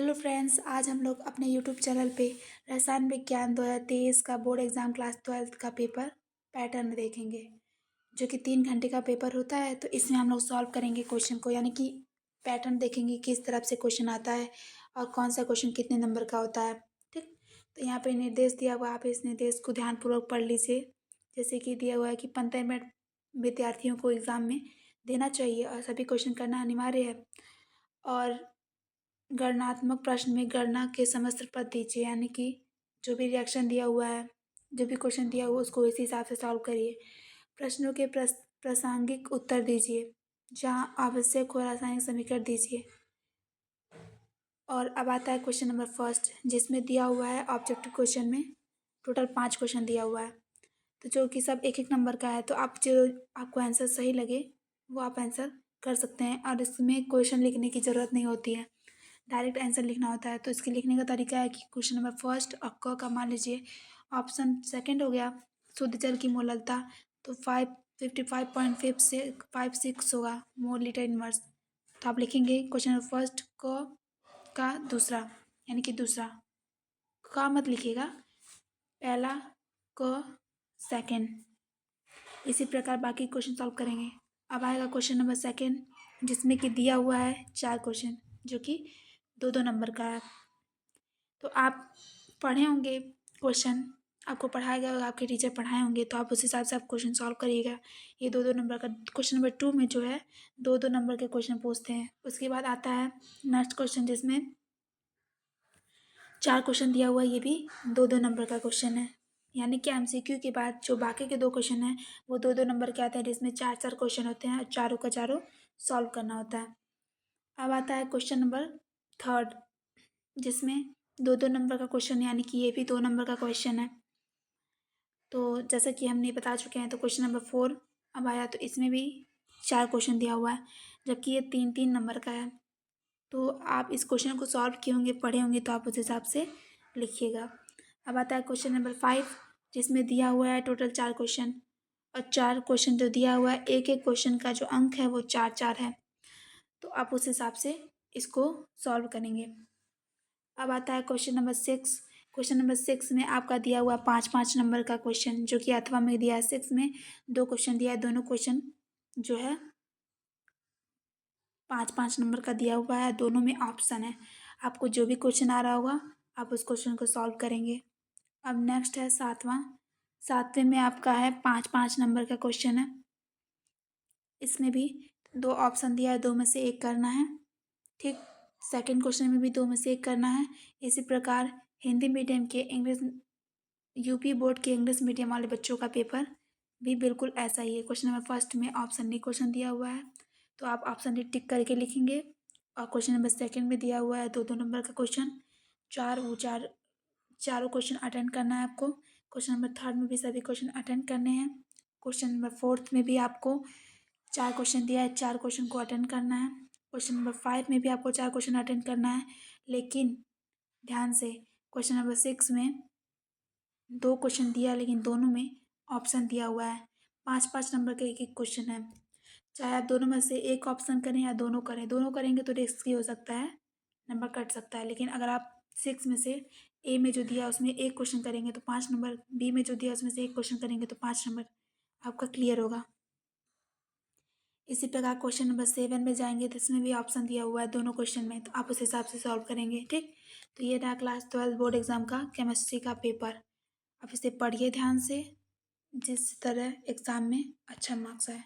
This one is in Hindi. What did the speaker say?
हेलो फ्रेंड्स, आज हम लोग अपने यूट्यूब चैनल पे रसायन विज्ञान 2023 का बोर्ड एग्ज़ाम क्लास 12th का पेपर पैटर्न देखेंगे, जो कि 3 घंटे का पेपर होता है। तो इसमें हम लोग सॉल्व करेंगे क्वेश्चन को, यानी कि पैटर्न देखेंगे किस तरफ से क्वेश्चन आता है और कौन सा क्वेश्चन कितने नंबर का होता है। ठीक, तो यहाँ पे निर्देश दिया हुआ है, आप इस निर्देश को ध्यानपूर्वक पढ़ लीजिए। जैसे कि दिया हुआ है कि 15 मिनट विद्यार्थियों को एग्ज़ाम में देना चाहिए और सभी क्वेश्चन करना अनिवार्य है। और गणनात्मक प्रश्न में गणना के समस्त पद दीजिए, यानी कि जो भी रिएक्शन दिया हुआ है, जो भी क्वेश्चन दिया हुआ है उसको इसी हिसाब से सॉल्व करिए। प्रश्नों के प्रासंगिक उत्तर दीजिए, जहाँ आवश्यक हो रासायनिक समीकरण दीजिए। और अब आता है क्वेश्चन नंबर फर्स्ट, जिसमें दिया हुआ है ऑब्जेक्टिव क्वेश्चन में टोटल 5 क्वेश्चन दिया हुआ है, तो जो कि सब 1-1 नंबर का है। तो आप जो आपको आंसर सही लगे वो आप आंसर कर सकते हैं, और इसमें क्वेश्चन लिखने की ज़रूरत नहीं होती है, डायरेक्ट आंसर लिखना होता है। तो इसके लिखने का तरीका है कि क्वेश्चन नंबर फर्स्ट और क का मान लीजिए ऑप्शन सेकंड हो गया शुद्ध जल की मोललता, तो 55.56 होगा मोल लीटर इनवर्स। तो आप लिखेंगे क्वेश्चन नंबर फर्स्ट क का दूसरा, यानी कि दूसरा का मत लिखिएगा, पहला क सेकंड। इसी प्रकार बाकी क्वेश्चन सॉल्व करेंगे। अब आएगा क्वेश्चन नंबर सेकंड, जिसमें कि दिया हुआ है 4 क्वेश्चन, जो कि 2-2 नंबर का है। तो आप पढ़े होंगे क्वेश्चन, आपको पढ़ाया गया होगा, आपके टीचर पढ़ाए होंगे, तो आप उस हिसाब से आप क्वेश्चन सॉल्व करिएगा। ये 2-2 नंबर का क्वेश्चन नंबर 2 में जो है 2-2 नंबर के क्वेश्चन पूछते हैं। उसके बाद आता है नेक्स्ट क्वेश्चन, जिसमें 4 क्वेश्चन दिया हुआ है, ये भी 2-2 नंबर का क्वेश्चन है। यानी कि एमसीक्यू के बाद जो बाकी के 2 क्वेश्चन हैं वो 2-2 नंबर के आते हैं, जिसमें 4-4 क्वेश्चन होते हैं और चारों का चारों सॉल्व करना होता है। अब आता है क्वेश्चन नंबर थर्ड, जिसमें 2-2 नंबर का क्वेश्चन, यानी कि ये भी 2 नंबर का क्वेश्चन है। तो जैसा कि हमने बता चुके हैं, तो क्वेश्चन नंबर 4 अब आया, तो इसमें भी 4 क्वेश्चन दिया हुआ है, जबकि ये 3-3 नंबर का है। तो आप इस क्वेश्चन को सॉल्व किए होंगे, पढ़े होंगे, तो आप उस हिसाब से लिखिएगा। अब आता है क्वेश्चन नंबर 5, जिसमें दिया हुआ है टोटल 4 क्वेश्चन, और 4 क्वेश्चन जो दिया हुआ है, एक-एक क्वेश्चन का जो अंक है वो 4-4 है। तो आप उस हिसाब से इसको सॉल्व करेंगे। अब आता है क्वेश्चन नंबर 6। क्वेश्चन नंबर 6 में आपका दिया हुआ 5-5 नंबर का क्वेश्चन, जो कि अथवा में दिया है। 6 में 2 क्वेश्चन दिया है, दोनों क्वेश्चन जो है 5-5 नंबर का दिया हुआ है, दोनों में ऑप्शन है। आपको जो भी क्वेश्चन आ रहा होगा आप उस क्वेश्चन को सॉल्व करेंगे। अब नेक्स्ट है 7वां। 7वें में आपका है 5-5 नंबर का क्वेश्चन है। इसमें भी 2 ऑप्शन दिया है, 2 में से 1 करना है। ठीक, सेकंड क्वेश्चन में भी 2 में से 1 करना है। इसी प्रकार हिंदी मीडियम के इंग्लिश यूपी बोर्ड के इंग्लिश मीडियम वाले बच्चों का पेपर भी बिल्कुल ऐसा ही है। क्वेश्चन नंबर फर्स्ट में ऑप्शन डी क्वेश्चन दिया हुआ है, तो आप ऑप्शन डी टिक करके लिखेंगे। और क्वेश्चन नंबर सेकंड में दिया हुआ है 2-2 नंबर का क्वेश्चन, चारों क्वेश्चन अटेंड करना है आपको। क्वेश्चन नंबर थर्ड में भी सभी क्वेश्चन अटेंड करने हैं। क्वेश्चन नंबर फोर्थ में भी आपको 4 क्वेश्चन दिया है, 4 क्वेश्चन को अटेंड करना है। क्वेश्चन नंबर 5 में भी आपको 4 क्वेश्चन अटेंड करना है, लेकिन ध्यान से क्वेश्चन नंबर 6 में 2 क्वेश्चन दिया है, लेकिन दोनों में ऑप्शन दिया हुआ है। 5-5 नंबर के एक-एक क्वेश्चन है। चाहे आप दोनों में से एक ऑप्शन करें या दोनों करें, दोनों करेंगे तो रिस्की हो सकता है, नंबर कट सकता है। लेकिन अगर आप 6 में से ए में जो दिया उसमें एक क्वेश्चन करेंगे तो 5 नंबर, बी में जो दिया उसमें से एक क्वेश्चन करेंगे तो 5 नंबर आपका क्लियर होगा। इसी प्रकार क्वेश्चन नंबर 7 में जाएंगे तो इसमें भी ऑप्शन दिया हुआ है दोनों क्वेश्चन में, तो आप उस हिसाब से सॉल्व करेंगे। ठीक, तो ये रहा क्लास 12 बोर्ड एग्जाम का केमिस्ट्री का पेपर। आप इसे पढ़िए ध्यान से, जिस तरह एग्ज़ाम में अच्छा मार्क्स आए।